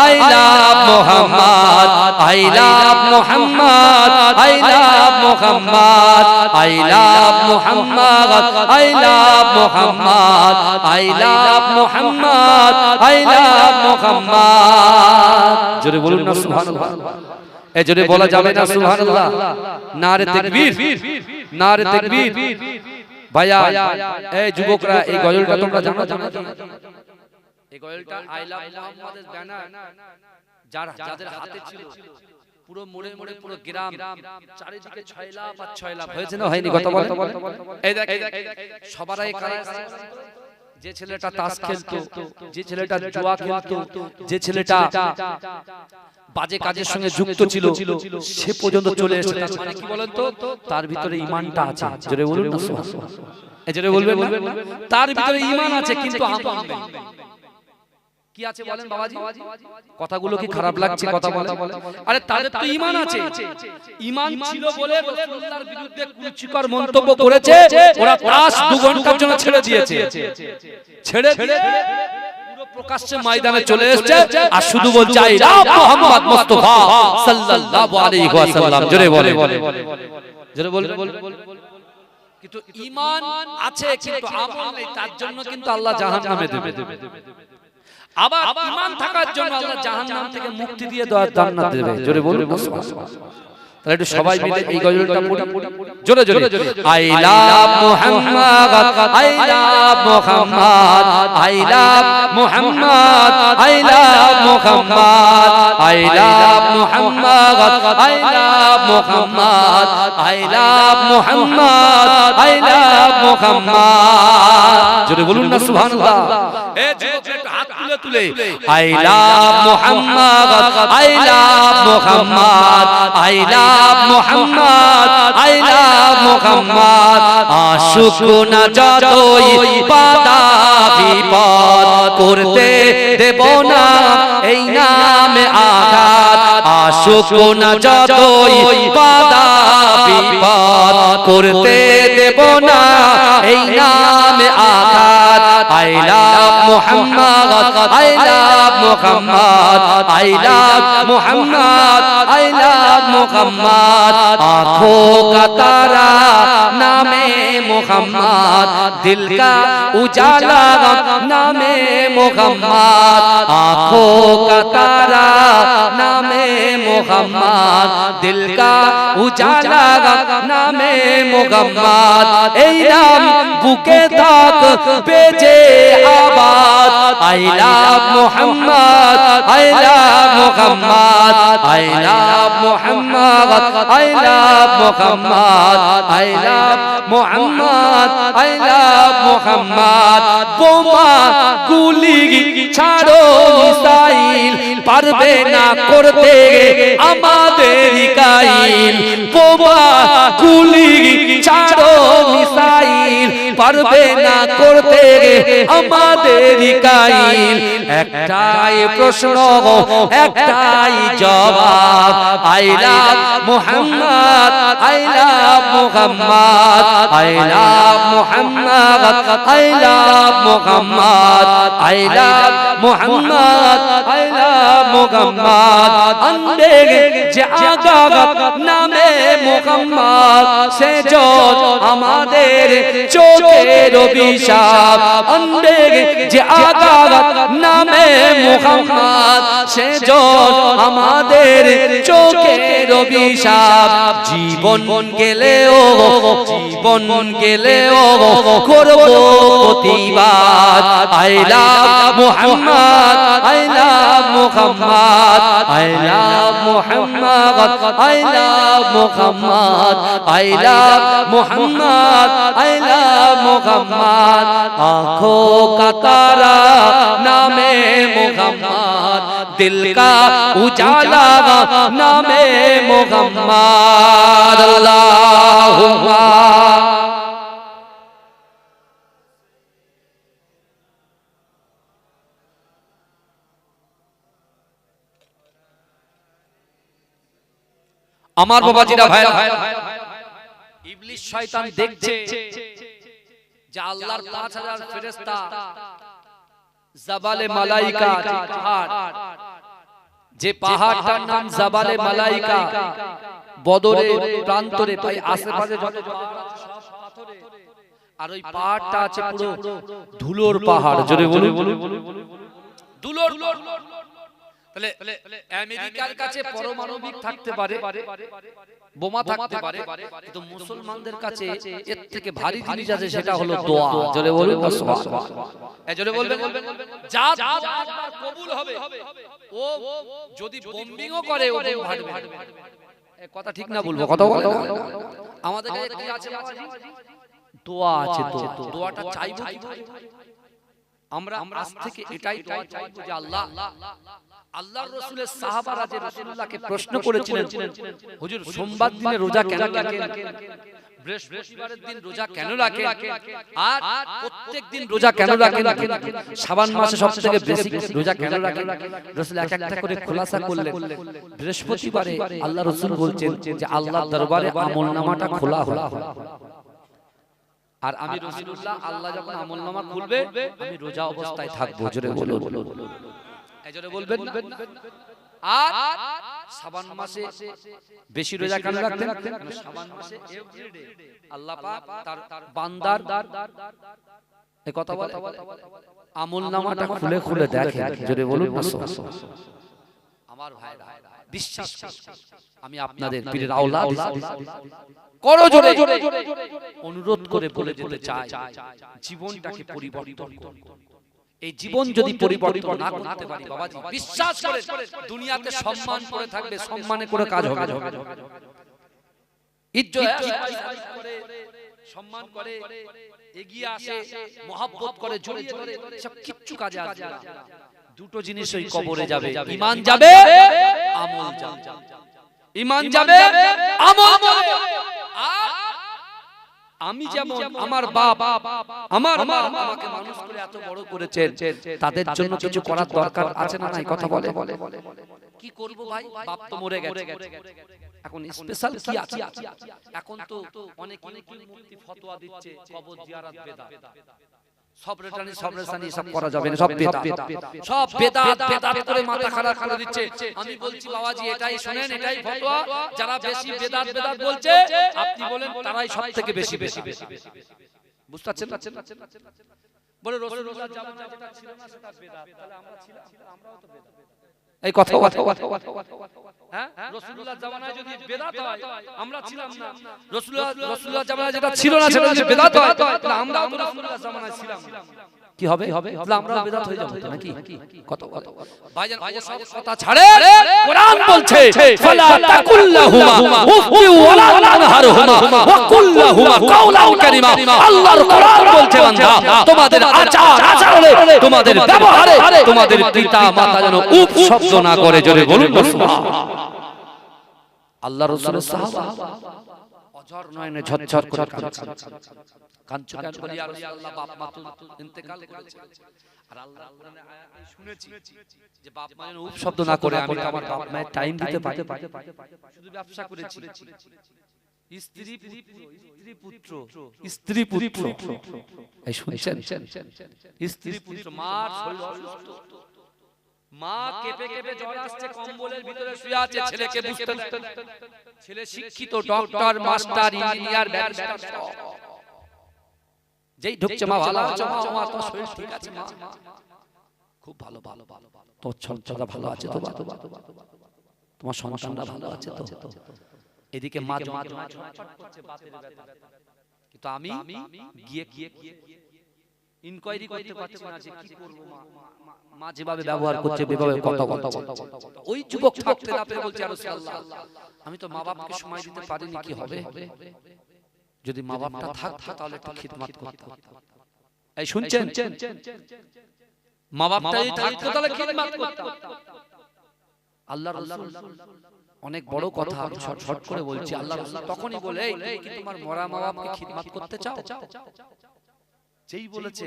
I love Muhammad, I love Muhammad, I love Muhammad, I love Muhammad, I love Muhammad, I love Muhammad, I love Muhammad. জোরে বলুন না সুবহানাল্লাহ। এই জোরে বলা যাবে না সুবহানাল্লাহ? নারে তাকবীর, নারে তাকবীর। ভাইয়া, এই যুবকরা, এই গজলটা তোমরা জানো? এই গজলটা আই লাভ মুহাম্মাদের ব্যানার যাদের হাতে ছিল, পুরো মোড়ে মোড়ে পুরো গ্রাম চারিদিকে 6 লাখ আর 6 লাখ হয়েছে না, হয়নি? কথা বলে। এই দেখ সবারই কারা? যে ছেলেটা তাস খেলতো, যে ছেলেটা জুয়া খেলতো, যে ছেলেটা বাজে কাজের সঙ্গে যুক্ত ছিল, সে পর্যন্ত চলে এসেছে। মানে কি বলেন তো? তার ভিতরে ঈমানটা আছে। জোরে বলুন না সুবহানাল্লাহ। এজন্য বলবেন না তার ভিতরে ঈমান আছে কিন্তু আমল নেই। কি আছে বলেন বাবাজি? কথাগুলো কি খারাপ লাগছে কথা বলে? আরে তাদের তো ঈমান আছে, ঈমান ছিল বলে রাসূলুল্লাহর বিরুদ্ধে কুরুচিকর মন্তব্য করেছে, ওরা তাস 2 ঘন্টার জন্য ছেড়ে দিয়েছে, ছেড়ে দিয়ে পুরো প্রকাশ্যে ময়দানে চলে এসেছে আর শুধু বলছে আইলা মুহাম্মদ মুস্তাফা সাল্লাল্লাহু আলাইহি ওয়াসাল্লাম। জোরে বলে, জোরে বলে। কিন্তু ঈমান আছে কিন্তু আমল নেই, তার জন্য কিন্তু আল্লাহ জাহান্নামে দেবে। আবার ঈমান থাকার জন্য আল্লাহ জাহান্নাম থেকে মুক্তি দিয়ে জান্নাত দেবে। জোরে বলুন সুবহানাল্লাহ। তাহলে একটু সবাই মিলে এই গজলটা পড়ি জোরে জোরে। I love Muhammad, I love Muhammad, I love Muhammad, I love Muhammad, I love Muhammad, I love Muhammad, I love Muhammad, I love Muhammad. জোরে বলুন না সুবহানাল্লাহ। এ যুবক একটু হাত তুলে I love Muhammad, I love Muhammad, I love Muhammad, I love Muhammad. আশুক না যতই বাধা বিপদ করতে দেব না এই নামে আঘাত। আশুক না যতই বাধা বিপদ করতে দেব না এই নামে আঘাত। I love Muhammad, I love Muhammad, I love Muhammad, I love Muhammad. आँखों का तारा नामे मुहम्मद, दिल का उजाला नामे मुहम्मद। आँखों का तारा नामे मुहम्मद, दिल का उजाला नामे मुहम्मद। এই নাম বুকে থাক বেজে আবাদ। I love Muhammad, I love Muhammad, I love Muhammad, I love Muhammad, I love Muhammad, I love Muhammad. বোমা গুলি ছাড়ো মিসাইল পারবে না করতে আমাদের কাইল। বোমা গুলি ছাড়ো মিসাইল পারবে না করতে আমাদের কাইল। একটাই প্রশ্ন একটাই জবাব, I love Muhammad, I love Muhammad, I love Muhammad, I love Muhammad, I love Muhammad, I love Muhammad. अंधे যে আগাত নামে মুহাম্মদ সে যত আমাদের চোখের অভিশাপ। अंधे যে আগাত নামে মুহাম্মদ সে যত আমাদের চোখের অভিশাপ। জীবন গেলেও করব প্রতিবাদ। I love Muhammad, I love Muhammad, I love Muhammad, I love Muhammad, I love Muhammad, I love Muhammad. आँखों का तारा नामे मुहम्मद, दिल का उजाला नामे मुहम्मद। अल्लाहुम्मा আমার বাবাজিরা ভাইরা, ইবলিস শয়তান দেখছে যে আল্লাহর 5000 ফেরেশতা জাবালে মালাইকা, যে পাহাড়টার নাম জাবালে মালাইকা, বদরের প্রান্তরে প্রায় আশেপাশে যত পাথরে, আর ওই পাহাড়টা আছে পুরো ধুলোর পাহাড়। জোরে বলুন ধুলোর। তাহলে আমেরিকার কাছে পারমাণবিক থাকতে পারে, বোমা থাকতে পারে, কিন্তু মুসলমানদের কাছে এর থেকে ভারী জিনিস আছে, সেটা হলো দোয়া। জোরে বলুন সুবহানাল্লাহ। জোরে বলবেন যা কবুল হবে। ও যদি বম্বিংও করে ও ভাড়বে। কথা ঠিক না বলবো? কথা বলে আমাদের কাছে কি আছে? দোয়া আছে। তো দোয়াটা চাইবো কি? আমরা আজ থেকে এটাই দোয়া চাইবো যে আল্লাহ, আল্লাহর রাসূলের সাহাবারা যে রাসূলুল্লাহকে প্রশ্ন করেছিলেন, হুজুর সোমবার দিনে রোজা কেন রাখেন? বৃহস্পতিবারের দিন রোজা কেন রাখে আর প্রত্যেক দিন রোজা কেন রাখে শাবান মাসে সবথেকে বেশি রোজা কেন রাখে রাসূল এক একটা করে খোলাসা করলেন বৃহস্পতিবারে আল্লাহ রাসূল বলছেন যে আল্লাহর দরবারে আমলনামাটা খোলা হলো আর আমি রাসূলুল্লাহ আল্লাহ যখন আমলনামা খুলবে আমি রোজা অবস্থায় থাকবো জোরে বলুন এই জোরে বলবেন আর শাবান মাসে বেশি রোজা কেন রাখতেন শাবান মাসে এভরিডে আল্লাহ পাক তার বান্দার এই কথা বলে আমলনামাটা খুলে খুলে দেখে জোরে বলুন আমার ভাইরা বিশ্বাস আমি আপনাদের পীরের আওলাদ করো জোরে অনুরোধ করে বলে যেতে চাই জীবনটাকে পরিবর্তন করুন এই জীবন যদি পরিবর্তন না করতে পারি বাবাজি বিশ্বাস করে দুনিয়াতে সম্মান করে থাকবে সম্মানে করে কাজ হবে ইজ্জত করে সম্মান করে এগিয়ে আসে মহব্বত করে জড়িয়ে ধরে সব কিচ্ছু কাজে আসবে না দুটো জিনিসই কবরে যাবে ঈমান যাবে আমল যাবে ঈমান যাবে আমল যাবে আমি যেমন আমার বাপ আমার মা আমাকে মানুষ করে এত বড় করেছেন তাদের জন্য কিছু করার দরকার আছে না নাই কথা বলে কি করব ভাই বাপ তো মরে গেছে এখন স্পেশাল কি আছে এখন তো অনেক মূর্তি ফতোয়া দিচ্ছে কবর জিয়ারত বেদাত সব রেটানি সব করা যাবে না সব বেদাত করে মাথা খারাপ করে দিচ্ছে আমি বলছি বাবাজি এটাই শুনেন এটাই ফতোয়া যারা বেশি বেদাত বলছে আপনি বলেন তারাই সবথেকে বেশি বুঝতে পারছেন বলে রাসূলুল্লাহ জামানায় যেটা ছিল না সেটা বেদাত তাহলে আমরা ছিলাম আমরাও তো বেদাত এই কথা হ্যাঁ রাসূলুল্লাহ জামানায় যদি বেদাত হয় আমরা ছিলাম না রাসূলুল্লাহ জামানায় যেটা ছিল না সেটা যদি বেদাত হয় তাহলে আমরাও তো রাসূলুল্লাহ জামানায় ছিলাম কি হবে তাহলে আমরাও বেদাত হয়ে যাব নাকি কথা ভাইজান ওসব কথা ছাড়ে কোরআন বলছে ফালা তাকুল্লাহুমা উফি ওয়ালা তানহারহুমা ওয়া কুল্লাহুমা কাওলান কারীমা আল্লাহর কোরআন বলছে বান্দা তোমাদের আচরণে তোমাদের ব্যবহারে তোমাদের পিতা মাতা যেন উফ শব্দ না করে জোরে বলুন সুবহানাল্লাহ আল্লাহর রাসূলের সাহাবা অঝর নয়নে ঝরঝর করে কাঁদছে কেন বলি ইয়া রাসূলুল্লাহ বাপ মা তো ইন্তেকাল করেছে আর আল্লাহ কোরআনে আয়াতে শুনেছি যে বাপ মা যেন উফ শব্দ না করে আমি আমার বাপ মায়ের টাইম দিতে পারি শুধু ব্যবসা করেছি স্ত্রী পুত্র এই শুনছেন স্ত্রী পুত্র মার শরীর অসুস্থ মা কেঁপে কেঁপে জ্বর আসছে কম্বলের ভিতরে শুয়ে আছে ছেলেকে বুঝতে ছেলে শিক্ষিত ডক্টর মাস্টার ইঞ্জিনিয়ার ব্যারিস্টার যেই ঢুকছে মা ভালো আছে মা তো শরীর ঠিক আছে মা খুব ভালো তো সন্তানরা ভালো আছে তো তোমার সন্তানরা ভালো আছে তো এদিকে মা করছে বাতের ব্যথা কিন্তু আমি গিয়ে ইনকোয়ারি করতে পারছি না যে কি করব মা যেভাবে ব্যবহার করছে এভাবে কথা ওই যুবক থাকতে না পেরে বলছে ইয়া রাসূলুল্লাহ আমি তো মা বাপকে সময় দিতে পারিনি কি হবে যদি মা বাপটা থাকতো তাহলে একটু খিদমত করতাম এই শুনছেন মা বাপটা যদি থাকতো তাহলে খিদমত করতাম আল্লাহর রাসূল অনেক বড় কথা শর্ট করে বলছি আল্লাহর রাসূল তখনই বলে এই কি তোমার মরা মা বাপকে খিদমত করতে চাও যেই বলেছে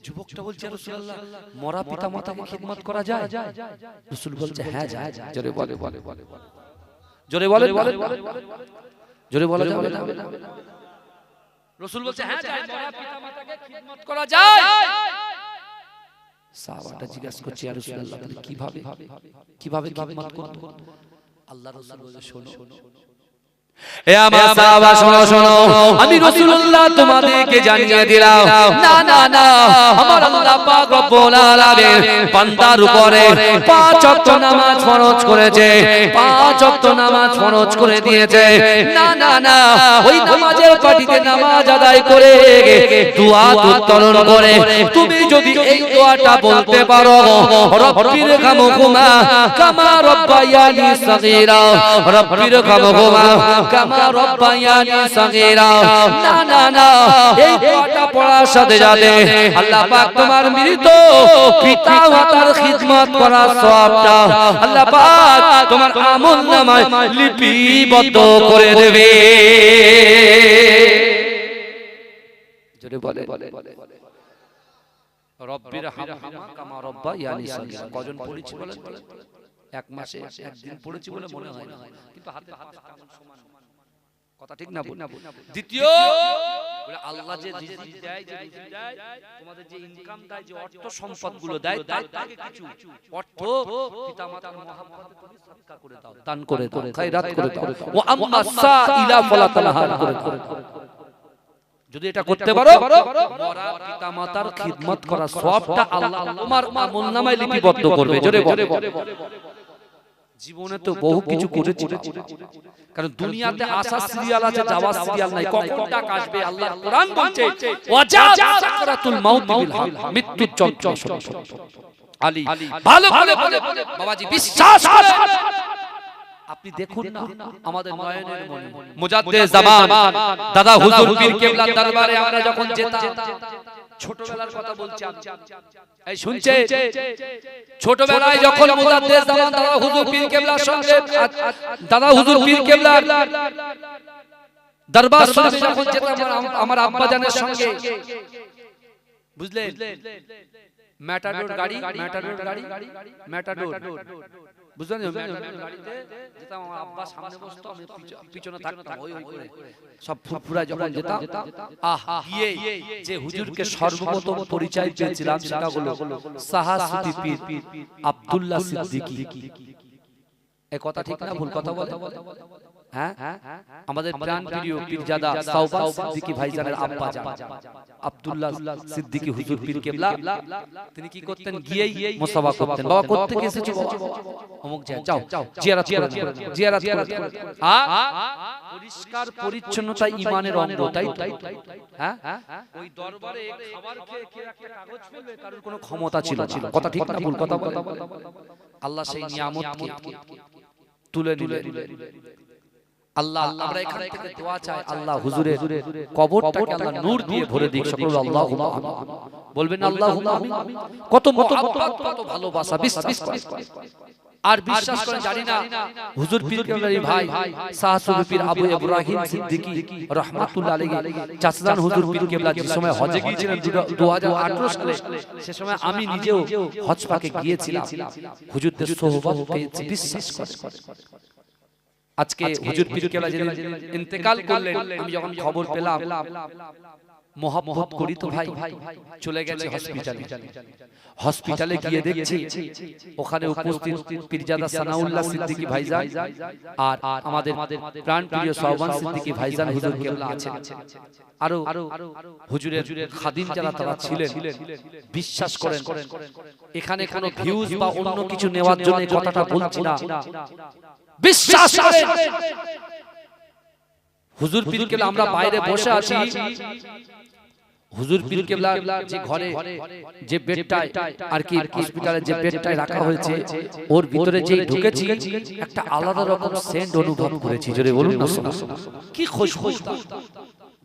যুবকটা বলছে ইয়া রাসূলুল্লাহ মরা পিতা মাতাকে খিদমত করা যায় রাসূল বলছে হ্যাঁ যায় জোরে বলে রাসূল বলছে হ্যাঁ যায় মরা পিতা মাতাকে খিদমত করা যায় সাহাবাটা জিজ্ঞাসা করছে ইয়া রাসূলুল্লাহ কিভাবে খিদমত করব আল্লাহ রাসূল বলে শোনো এ আমার সাহাবা শোনো আমি রাসূলুল্লাহ তোমাদেরকে জানিয়ে দিলাম না আমার আল্লাহ পাক রব্বুল আলামিন বান্দার উপরে 5 ওয়াক্ত নামাজ ফরজ করেছে 5 ওয়াক্ত নামাজ ফরজ করে দিয়েছে না ওই নামাজের পাটিতে নামাজ আদায় করে দোয়া উত্তোলন করে তুমি যদি এই দোয়াটা বলতে পারো রব্বির খামহুমা কামা রব্বায়ানি সগীরা রব্বির খামহুমা কামা রাব্বায়ানি সগীরা। না না না, এই দোয়াটা পড়ার সাথে সাথে আল্লাহ পাক তোমার মৃত পিতা মাতার খিদমত করার সওয়াবটা আল্লাহ পাক তোমার আমলনামায় লিপিবদ্ধ করে দেবে। জোরে বলে রব্বির হামহুমা কামা রাব্বায়ানি সগীরা। কজন পড়েছি বলেন? এক মাসে একদিন পড়েছি বলে মনে হয় না, কিন্তু হাতে হাতে কেমন সমান কথা ঠিক না? দ্বিতীয় বলে আল্লাহ যে রিজিক দেয়, যে রিজিক দেয়, তোমাদের যে ইনকাম দেয়, যে অর্থ সম্পদগুলো দেয়, তার থেকে কিছু অর্থ পিতামাতার মহব্বতে তুমি সাদকা করে দাও, দান করে দাও, খায়রাত করে দাও। ওয়া আম্মা সাইলা ফালা তানহার করে দাও। যদি এটা করতে পারো, মরা পিতামাতার খিদমত করার সওয়াবটা আল্লাহ তোমার আমলনামায় লিপিবদ্ধ করবে। জোরে বলে জীবনে তো বহু কিছু করেছি, কারণ দুনিয়াতে আসা সিরিয়াল আছে, যাওয়া সিরিয়াল নাই। কখন টাকা আসবে আল্লাহর কোরআন বলছে ওয়াজা সাকরাতুল মাউত বিল হক, মৃত্যুর যন্ত্রণা। আলী ভালো ভালো বলে বাবাজি বিশ্বাস করে আপনি দেখুন না, আমাদের নয়নের মনি মুজাদ্দিদ জামান দাদা হুজুর পীর কেবলার দরবারে আমরা যখন যেতাম, ছোটবেলার কথা বলছি, এই শুনছে, ছোটবেলায় যখন মুজাদ্দিদ জামান দাদা হুজুর পীর কেবলার সঙ্গে, দাদা হুজুর পীর কেবলার দরবার শরীফে যখন যেতাম আমার আব্বা জানের সঙ্গে, বুঝলেন, ম্যাটাডোর গাড়ি, বুঝলেন, গাড়িতে যেতাম, আমার আব্বা সামনে বসতো, আমি পিছনে থাকতাম, ওই করে সব ফুরফুরা যখন যেতাম, গিয়ে যে হুজুরকে সর্বপ্রথম পরিচয় পেয়েছিলাম সেটা হলো সাহাসুতি পীর আব্দুল্লাহ সিদ্দিকী। এই কথা ঠিক না ভুল কথা বলে? হ্যাঁ, আমাদের প্রাণপ্রিয় পীরজাদা সাওবান সিদ্দিকী ভাইজানের আব্বা জান আব্দুল্লাহ সিদ্দিকী হুজুর পীর কেবলা, তিনি কি করতেন? গিয়েই মুসাফা করতেন। বাবা করতে গেছেছো অমুক জায়গা, যাও জিয়ারত করে, জিয়ারত করে। পরিষ্কার পরিচ্ছন্নতা ঈমানের অঙ্গ, তাই হ্যাঁ, ওই দরবারে খাবার খেয়ে কে একটা কাগজ ফেলবে কারোর কোনো ক্ষমতা ছিল না। কথা ঠিক না ভুল কথা বলে? আল্লাহ সেই নিয়ামতকে তুলে নিলেন। আল্লাহ আমরা এখান থেকে দোয়া চাই, আল্লাহ হুজুরের কবরটাকে আল্লাহ নূর দিয়ে ভরে দিক। সকল আল্লাহুম্মা আমিন বলবেন, আল্লাহুম্মা আমিন। কত মুহাব্বত, কত ভালোবাসা, বিশ্বাস আর বিশ্বাস করেন, জানি না হুজুর পীর কেবলার ভাই সাহাসুল পীর আবু ইব্রাহিম সিদ্দিকী রাহমাতুল্লাহ আলাইহি, চাচাজান হুজুর পীর কেবলা যে সময় হজে গিয়েছিলেন 2018 সালে, সে সময় আমি নিজেও হজ পাকে গিয়েছিলাম, হুজুরদের সোহবত পেয়েছি। বিশ্বাস করেন, আজকে হুজুর পীর কেবলা যেদিন ইন্তেকাল করলেন, আমি যখন খবর পেলাম, মোহাম্মত করি তো ভাই, চলে গেছে হসপিটালে গিয়ে দেখছি ওখানে উপস্থিত পীরজাদা সানাউল্লাহ সিদ্দিকী ভাইজান আর আমাদের প্রাণপ্রিয় সাওবান সিদ্দিকী ভাইজান হুজুর কেবলা আছেন, আরো হুজুরের খাদিম যারা তারা ছিলেন। বিশ্বাস করেন, এখানে কোনো ভিউজ বা অন্য কিছু নেওয়ার জন্য এই কথাটা বলছি না, বিশ্বাস করেন হুজুর পীর কেবলা, আমরা বাইরে বসে আছি, হুজুর পীর কেবলা যে ঘরে যে বেডটায় আর কি হসপিটালে যে বেডটায় রাখা হয়েছে, ওর ভিতরে যে ঢুকেছি একটা আলাদা রকম সেন্ট অনুভব করেছি। জোরে বলুন না, কি খুশবু,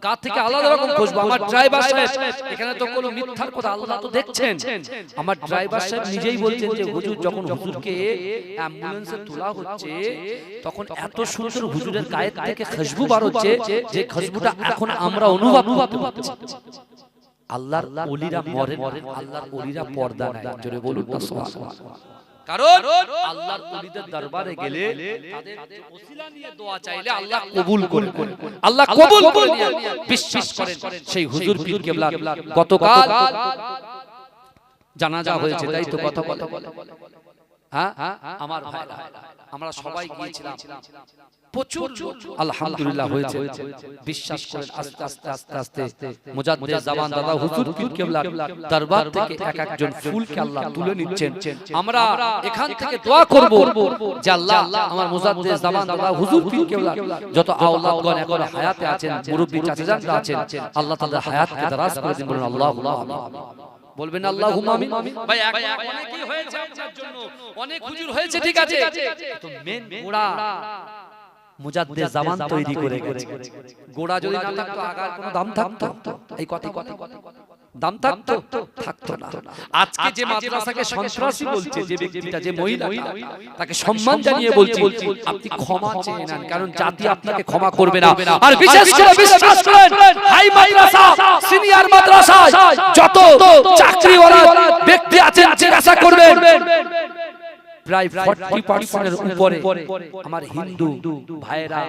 গা থেকে আলাদা রকম খুশবু। আমার ড্রাইভার সাহেব, এখানে তো কোনো মিথ্যার কথা, আল্লাহ তো দেখছেন, আমার ড্রাইভার সাহেব নিজেই বলছেন যে হুজুর যখন হুজুরকে অ্যাম্বুলেন্সে তোলা হচ্ছে, তখন এত সুন্দর হুজুরের গায়ে থেকে খুশবু বার হচ্ছে, যে খুশবুটা এখন আমরা অনুভব করতে পারছি। আল্লাহর ওলিরা মরেন, আল্লাহর ওলিরা পর্দা নাই। জোরে বলুন না সুবহানাল্লাহ। কারণ আল্লাহর ওলিদের দরবারে গেলে তাদের ওসিলা নিয়ে দোয়া চাইলে আল্লাহ কবুল করেন, আল্লাহ কবুল করেন। বিশ্বাস করেন, সেই হুজুর পীর কেবলা গতকাল জানাজা হয়েছে, তাই তো কথা বলে, হ্যাঁ আমার ভাইরা, আমরা সবাই গিয়েছিলাম, প্রচুর আলহামদুলিল্লাহ হয়েছে। বিশ্বাস করেন, আস্তে আস্তে আস্তে আস্তে মুজাদ্দিদ জামান দাদা হুজুর পীর কেবলার দরবার থেকে এক একজন ফুলকে আল্লাহ তুলে নিচ্ছেন। আমরা এখান থেকে দোয়া করব যে আল্লাহ আমার মুজাদ্দিদ জামান দাদা হুজুর পীর কেবলার যত আওলাদগণ এখন হায়াতে আছেন, মুরব্বি চাচাজানরা আছেন, আল্লাহ তাদের হায়াতকে দারাজ করে দিন। বলুন আল্লাহুম্মা আমিন, বলবেন আল্লাহুম্মা আমিন। ভাই অনেকই হয়েছে আপনার জন্য, অনেক হুজুর হয়েছে, ঠিক আছে, তো মেন গোড়া মুজাদ্দিদ জামান তৈরি করে গেছে। গোড়া যদি না থাকতো আগার কোনো দাম থাকতো? এই কথা দাম থাকতো? থাকতো না। আজকে যে মাদ্রাসাকে সন্ত্রাসী বলছে যে ব্যক্তিটা, যে মহিলাটা, তাকে সম্মান জানিয়ে বলছি আপনি ক্ষমা চেয়ে নেন, কারণ জাতি আপনাকে ক্ষমা করবে না। আর বিশেষ করে বিশ্বাস করেন, হাই মাদ্রাসা, সিনিয়র মাদ্রাসায় যত চাকরিওয়ালা ব্যক্তি আছেন জিজ্ঞাসা করবেন, প্রায় 40% এর উপরে আমার হিন্দু ভাইরা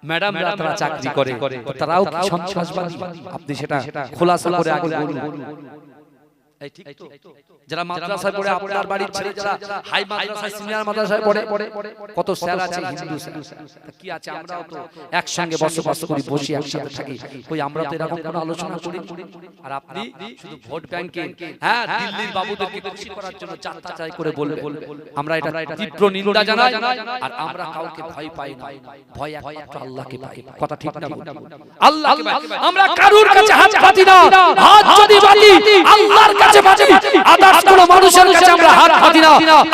ম্যাডামরা তারা চাকরি করে, তারাও কি সন্ত্রাসবাদী? আপনি সেটা খোলাসা করে আগে বলুন। এই ঠিক তো? যারা মাদ্রাসায় পড়ে, আপনার বাড়ির ছেলে যারা হাই মাদ্রাসায়, সিনিয়র মাদ্রাসায় পড়ে, কত স্যার আছে হিন্দু স্যার, কি আছে? আমরাও তো একসঙ্গে বসবাস করি, বসি একসাথে থাকি, কই আমরা তো এরকম কোনো আলোচনা করি? আর আপনি শুধু ভোট ব্যাংকে, হ্যাঁ, দিল্লির বাবুদেরকে খুশি করার জন্য যাত্রা চাই করে বলবে। আমরা এটা তীব্র নিন্দা জানাই, আর আমরা কাউকে ভয় পাই না, ভয় একমাত্র আল্লাহকে পাই। কথা ঠিক না? আল্লাহকে পাই আমরা, কারুর কাছে হাত পাতি না। হাত যদি পাতি আল্লাহর কাছে পাতি, আদার্স কোন মানুষের কাছে আমরা হাত পাতি না।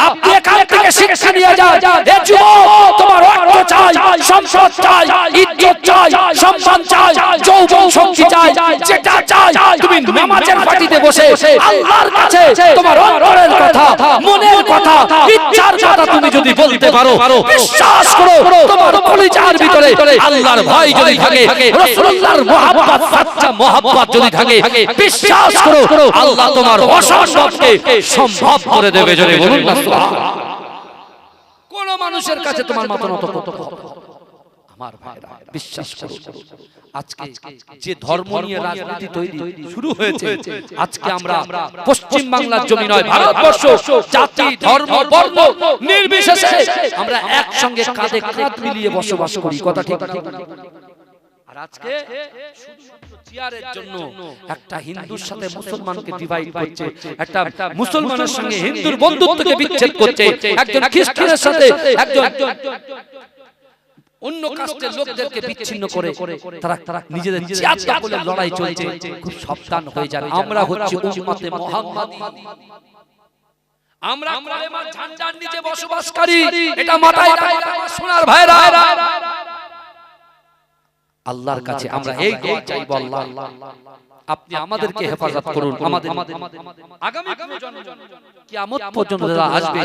আপনি এখান থেকে শিক্ষা নিয়ে যান, এ যুবক, তোমার রক্ত চাই, সম্পদ চাই, ইজ্জত চাই, সম্মান চাই, যৌবন শক্তি চাই, যেটা চাই তুমি নামাজের পাটিতে বসে আল্লাহর কাছে তোমার অন্তরের কথা, মনের কথা, ইচ্ছার কথা তুমি যদি বলতে পারো, বিশ্বাস করো তোমার কলিজার ভিতরে আল্লাহর ভয় যদি থাকে, রাসূলুল্লাহর মুহাব্বত, সচ্চা মুহাব্বত যদি থাকে, বিশ্বাস করো আল্লাহ তোমার অসম্ভবকে সম্ভব করে দেবে। যদি বলুন না সুবহানাল্লাহ। কোন মানুষের কাছে তোমার মত নত করতে হবে আমার ভাইরা, বিশ্বাস করো। আজকে যে ধর্ম নিয়ে রাজনীতি তৈরি শুরু হয়েছে, আজকে আমরা পশ্চিম বাংলার জমি নয়, ভারতবর্ষ, জাতি, ধর্ম, বর্ণ নির্বিশেষে আমরা একসঙ্গে কাঁধে কাঁধ মিলিয়ে বসবাস করি। কথা ঠিক? আর আজকে শুধুমাত্র চেয়ারের জন্য একটা হিন্দুর সাথে মুসলমানকে ডিভাইড করছে, একটা মুসলমানের সঙ্গে হিন্দুর বন্ধুত্বকে বিচ্ছেদ করছে, একজন খ্রিস্টানের সাথে একজন অন্য কাস্টের লোকদেরকে বিচ্ছিন্ন করে তারা নিজেদের চেয়ার দখলের লড়াই চলছে। খুব সাবধান হয়ে যান। আমরা হচ্ছে উম্মতে মুহাম্মাদী, আমরা কালেমার ঝান্ডার নিচে বসবাসকারী। এটা মাথায় রাখবেন আমার সোনার ভাইরা। আল্লাহর কাছে আমরা এই দোয়া চাইবো, আল্লাহ আপনি আমাদেরকে হেফাজত করুন, আমাদের আগামী প্রজন্ম কিয়ামত পর্যন্ত যারা আসবে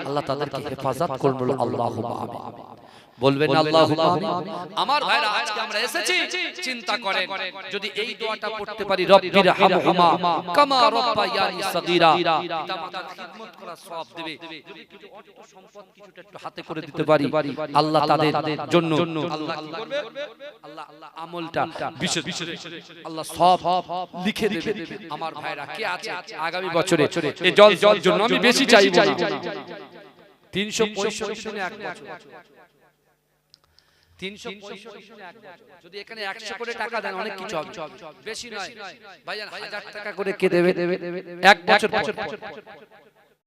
আল্লাহ তাদেরকে হেফাজত করুন। আল্লাহুম্মা আমিন। বলবেন আল্লাহুম্মা আমিন। আমার ভাইরা, আজকে আমরা এসেছি, চিন্তা করেন যদি এই দোয়াটা পড়তে পারি, রব্বির হামহুমা কামা রাব্বায়ানি সাগীরা, পিতামাতার খিদমত করা সওয়াব দেবে। যদি কিছু অর্থ সম্পদ কিছুটা একটু হাতে করে দিতে পারি, আল্লাহ তাদের জন্য আল্লাহ কি করবে? আল্লাহ আমলটা বিশেষ আল্লাহ সওয়াব লিখে দেবে। আমার ভাইরা, কে আছে আগামী বছরে এই জল জন্য আমি বেশি চাইবো না, 365 দিনে এক বছর, 365 দিনে এক বছর, যদি এখানে 100 করে টাকা দেন অনেক কিছু হবে, বেশি নয় ভাইজান, 1000 টাকা করে কে দেবে এক বছর?